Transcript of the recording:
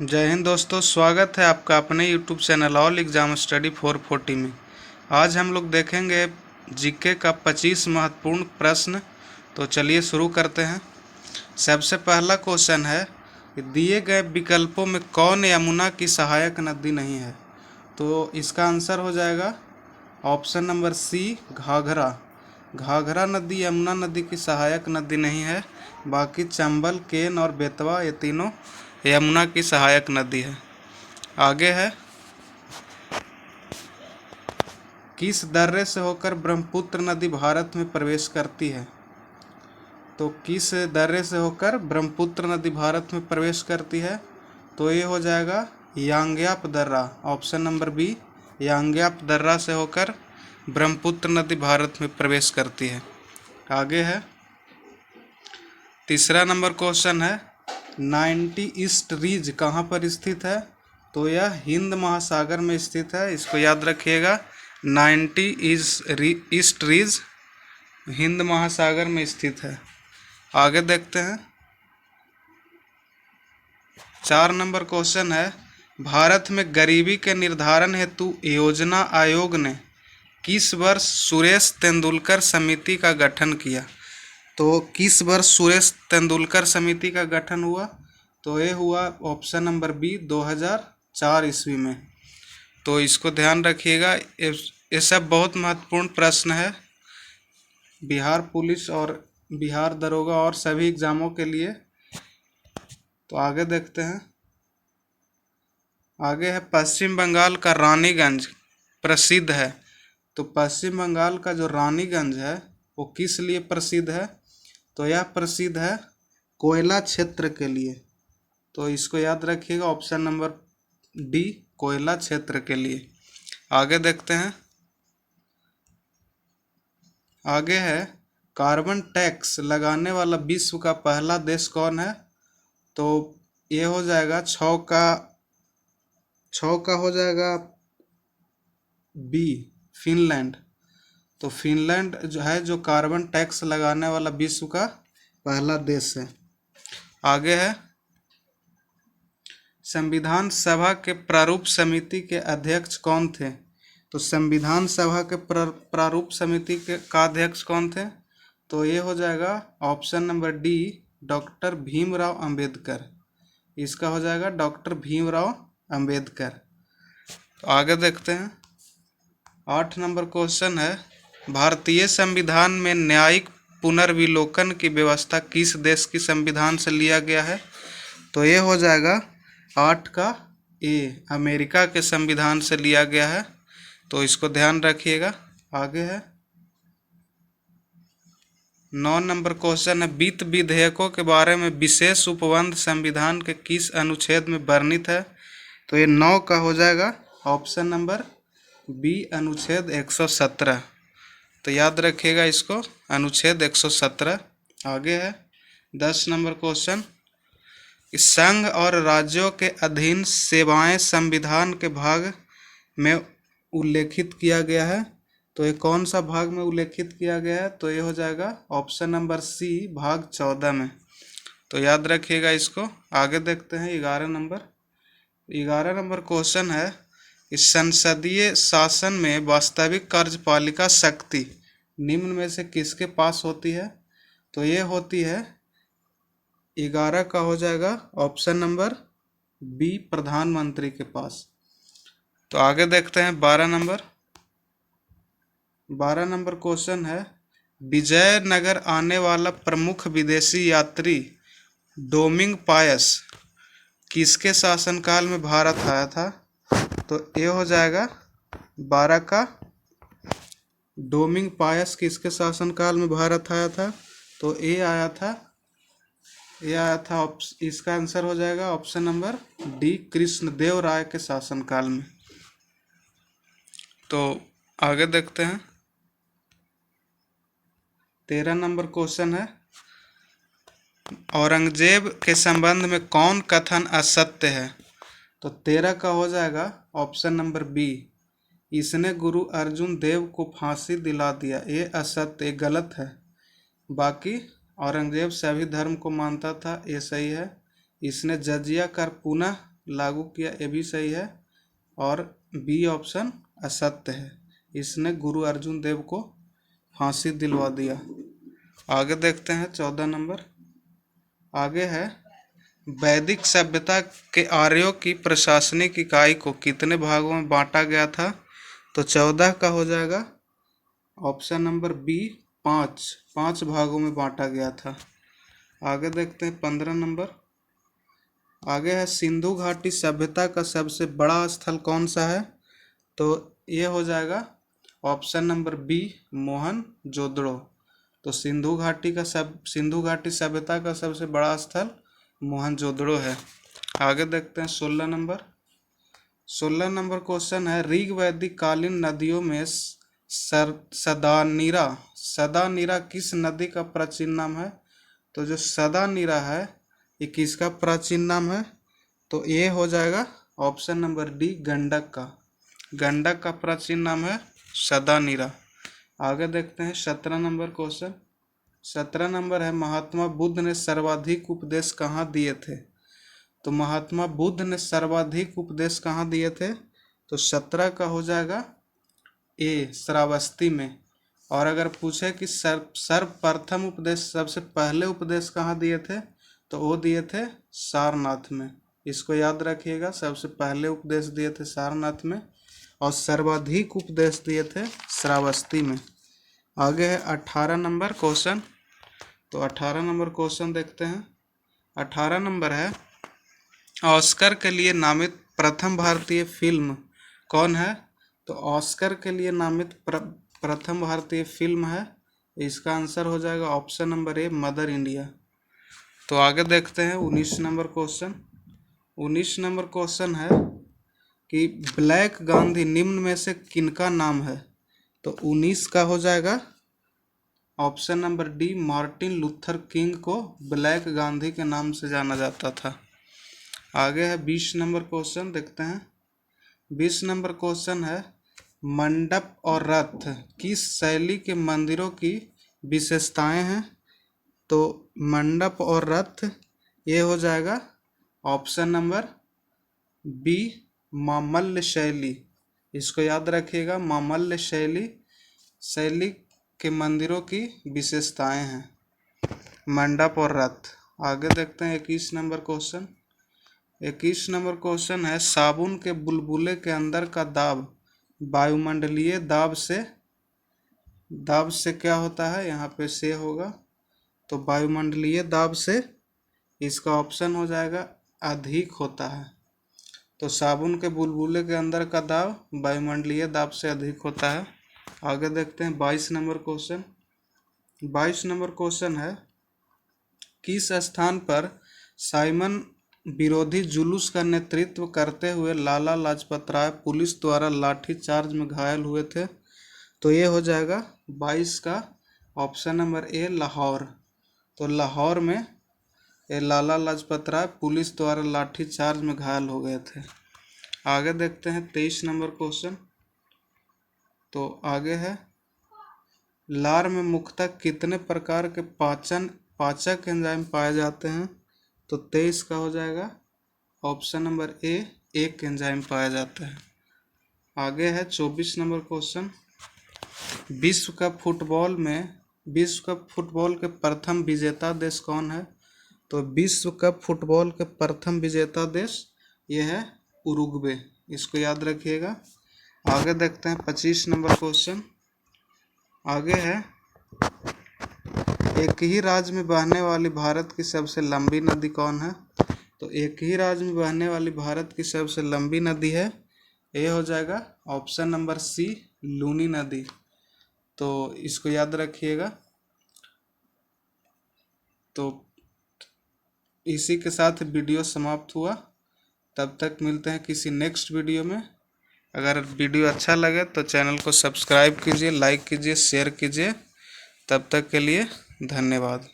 जय हिंद दोस्तों, स्वागत है आपका अपने YouTube channel all exam study 440 में। आज हम लोग देखेंगे जीके का 25 महत्वपूर्ण प्रश्न। तो चलिए शुरू करते हैं। सबसे पहला क्वेश्चन है कि दिए गए विकल्पों में कौन यमुना की सहायक नदी नहीं है। तो इसका आंसर हो जाएगा option number C, Ghaghara. Ghaghara नदी यमुना नदी की सहायक नदी नहीं है। बाकी चंबल, केन और बेतवा ये तीनों यमुना की सहायक नदी है। आगे है, किस दर्रे से होकर ब्रह्मपुत्र नदी भारत में प्रवेश करती है। तो किस दर्रे से होकर ब्रह्मपुत्र नदी भारत में प्रवेश करती है। तो ये हो जाएगा यांग्याप दर्रा, ऑप्शन नंबर बी। यांग्याप दर्रा से होकर ब्रह्मपुत्र नदी भारत में प्रवेश करती है। आगे है, तीसरा नंबर क्वेश्चन है 90 ईस्ट रीज कहाँ पर स्थित है। तो यह हिंद महासागर में स्थित है। इसको याद रखिएगा, 90 ईस्ट रीज हिंद महासागर में स्थित है। आगे देखते हैं, 4 नंबर क्वेश्चन है भारत में गरीबी के निर्धारण हेतु योजना आयोग ने किस वर्ष सुरेश तेंदुलकर समिति का गठन किया। तो किस वर्ष सुरेश तेंदुलकर समिति का गठन हुआ। तो ये हुआ ऑप्शन नंबर बी, 2004 ईस्वी में। तो इसको ध्यान रखिएगा, ये सब बहुत महत्वपूर्ण प्रश्न है बिहार पुलिस और बिहार दरोगा और सभी एग्जामों के लिए। तो आगे देखते हैं, आगे है पश्चिम बंगाल का रानीगंज प्रसिद्ध है। तो पश्चिम बंगाल का जो रानीगंज है वो किस लिए प्रसिद्ध है। तो यह प्रसिद्ध है कोयला क्षेत्र के लिए। तो इसको याद रखिएगा, ऑप्शन नंबर डी, कोयला क्षेत्र के लिए। आगे देखते हैं, आगे है कार्बन टैक्स लगाने वाला विश्व का पहला देश कौन है। तो ये हो जाएगा छः का हो जाएगा बी, फिनलैंड। तो फिनलैंड जो है जो कार्बन टैक्स लगाने वाला विश्व का पहला देश है। आगे है, संविधान सभा के प्रारूप समिति के अध्यक्ष कौन थे। तो संविधान सभा के प्रारूप समिति के का अध्यक्ष कौन थे। तो ये हो जाएगा option number D, doctor Bhimrao Ambedkar. इसका हो जाएगा डॉक्टर भीमराव अंबेडकर। तो आगे देखते हैं, 8 नंबर क्वेश्चन है भारतीय संविधान में न्यायिक पुनर्विलोकन की व्यवस्था किस देश की संविधान से लिया गया है। तो ये हो जाएगा 8 का ए, अमेरिका के संविधान से लिया गया है। तो इसको ध्यान रखिएगा। आगे है, 9 नंबर क्वेश्चन है वित्त विधेयकों के बारे में विशेष उपबंध संविधान के किस अनुच्छेद में वर्णित है। तो ये 9 का हो जाएगा ऑप्शन नंबर बी, अनुच्छेद 117। तो याद रखिएगा इसको, अनुच्छेद 117। आगे है 10 नंबर क्वेश्चन, संघ और राज्यों के अधीन सेवाएं संविधान के भाग में उल्लेखित किया गया है। तो ये कौन सा भाग में उल्लेखित किया गया है। तो ये हो जाएगा ऑप्शन नंबर सी, भाग 14 में। तो याद रखिएगा इसको। आगे देखते हैं 11 नंबर क्वेश्चन है इस संसदीय शासन में वास्तविक कार्यपालिका शक्ति निम्न में से किसके पास होती है। तो ये होती है 11 का हो जाएगा ऑप्शन नंबर बी, प्रधानमंत्री के पास। तो आगे देखते हैं 12 नंबर क्वेश्चन है विजयनगर आने वाला प्रमुख विदेशी यात्री डोमिंग पायस किसके शासनकाल में भारत आया था। तो ये हो जाएगा 12 का, डोमिंग पायस किसके शासनकाल में भारत आया था। तो ये आया था इसका आंसर हो जाएगा ऑप्शन नंबर डी, कृष्णदेव राय के शासनकाल में। तो आगे देखते हैं, 13 नंबर क्वेश्चन है औरंगजेब के संबंध में कौन कथन असत्य है। तो 13 का हो जाएगा ऑप्शन नंबर बी, इसने गुरु अर्जुन देव को फांसी दिला दिया। ये असत्य, ये गलत है। बाकी औरंगजेब सभी धर्म को मानता था, ये सही है। इसने जजिया कर पुनः लागू किया, ये भी सही है। और बी ऑप्शन असत्य है, इसने गुरु अर्जुन देव को फांसी दिलवा दिया। आगे देखते हैं 14 नंबर। आगे है, वैदिक सभ्यता के आर्यों की प्रशासनिक इकाई को कितने भागों में बांटा गया था? तो 14 का हो जाएगा ऑप्शन नंबर बी 5, 5 भागों में बांटा गया था। आगे देखते हैं 15 नंबर। आगे है, सिंधु घाटी सभ्यता का सबसे बड़ा स्थल कौन सा है? तो ये हो जाएगा ऑप्शन नंबर बी मोहनजोदड़ो। तो सिंधु घाटी सभ्यता का सबसे बड़ा स्थल मोहनजोदड़ो है। आगे देखते हैं 16 नंबर। 16 नंबर क्वेश्चन है, ऋग वैदिक कालीन नदियों में सदानीरा किस नदी का प्राचीन नाम है? तो जो सदानीरा है ये किसका प्राचीन नाम है? तो ये हो जाएगा ऑप्शन नंबर डी गंडक का। गंडक का प्राचीन नाम है सदानीरा। आगे देखते हैं 17 नंबर क्वेश्चन। 17 नंबर है, महात्मा बुद्ध ने सर्वाधिक उपदेश कहाँ दिए थे? तो महात्मा बुद्ध ने सर्वाधिक उपदेश कहाँ दिए थे? तो 17 का हो जाएगा ए श्रावस्ती में। और अगर पूछे कि सर्वप्रथम उपदेश, सबसे पहले उपदेश कहाँ दिए थे? तो वो दिए थे सारनाथ में। इसको याद रखिएगा, सबसे पहले उपदेश दिए थे सारनाथ में और सर्वाधिक उपदेश दिए थे श्रावस्ती में। आगे है 18 नंबर क्वेश्चन। तो 18 नंबर क्वेश्चन देखते हैं। 18 नंबर है, ऑस्कर के लिए नामित प्रथम भारतीय फिल्म कौन है? तो ऑस्कर के लिए नामित प्रथम भारतीय फिल्म है, इसका आंसर हो जाएगा option number a mother India. तो आगे देखते हैं 19 नंबर क्वेश्चन। 19 नंबर क्वेश्चन है कि ब्लैक गांधी निम्न में से किनका नाम है? तो 19 का हो जाएगा option number D Martin Luther king को ब्लैक गांधी के नाम से जाना जाता था। आगे है 20 नंबर क्वेश्चन, देखते हैं। 20 नंबर क्वेश्चन है, मंडप और रथ किस शैली के मंदिरों की विशेषताएं हैं? तो मंडप और रथ ये हो जाएगा ऑप्शन नंबर बी मामल्य शैली। इसको याद रखिएगा, मामल्य शैली के मंदिरों की विशेषताएं हैं मंडप और रथ। आगे देखते हैं 21 नंबर क्वेश्चन। 21 नंबर क्वेश्चन है, साबुन के बुलबुले के अंदर का दाब वायुमंडलीय दाब से क्या होता है? यहाँ पे से होगा, तो वायुमंडलीय दाब से इसका ऑप्शन हो जाएगा अधिक होता है। तो साबुन के बुलबुले के अंदर का दाब वायुमंडलीय दाब से अधिक होता है। आगे देखते हैं 22 नंबर क्वेश्चन। 22 नंबर क्वेश्चन है, किस स्थान पर साइमन विरोधी जुलूस का नेतृत्व करते हुए लाला लाजपत राय पुलिस द्वारा लाठी चार्ज में घायल हुए थे? तो ये हो जाएगा 22 का ऑप्शन नंबर ए लाहौर। तो लाहौर में ये लाला लाजपत राय पुलिस द्वारा लाठी चार्ज में घायल हो गए थे। आगे देखते हैं 23 नंबर क्वेश्चन। तो आगे है, लार में मुख्यतः कितने प्रकार के पाचक एंजाइम पाए जाते हैं? तो 23 का हो जाएगा ऑप्शन नंबर ए एक एंजाइम पाया जाता है। आगे है 24 नंबर क्वेश्चन। विश्व कप फुटबॉल के प्रथम विजेता देश कौन है? तो विश्व कप फुटबॉल के प्रथम विजेता देश ये है उरुग्वे। इसको याद रखिएगा। आगे देखते हैं 25 नंबर क्वेश्चन। आगे है, एक ही राज्य में बहने वाली भारत की सबसे लंबी नदी कौन है? तो एक ही राज्य में बहने वाली भारत की सबसे लंबी नदी है, ये हो जाएगा ऑप्शन नंबर सी लूनी नदी। तो इसको याद रखिएगा। तो इसी के साथ वीडियो समाप्त हुआ। तब तक मिलते हैं किसी नेक्स्ट वीडियो में। अगर वीडियो अच्छा लगे तो चैनल को सब्सक्राइब कीजिए, लाइक कीजिए, शेयर कीजिए। तब तक के लिए धन्यवाद।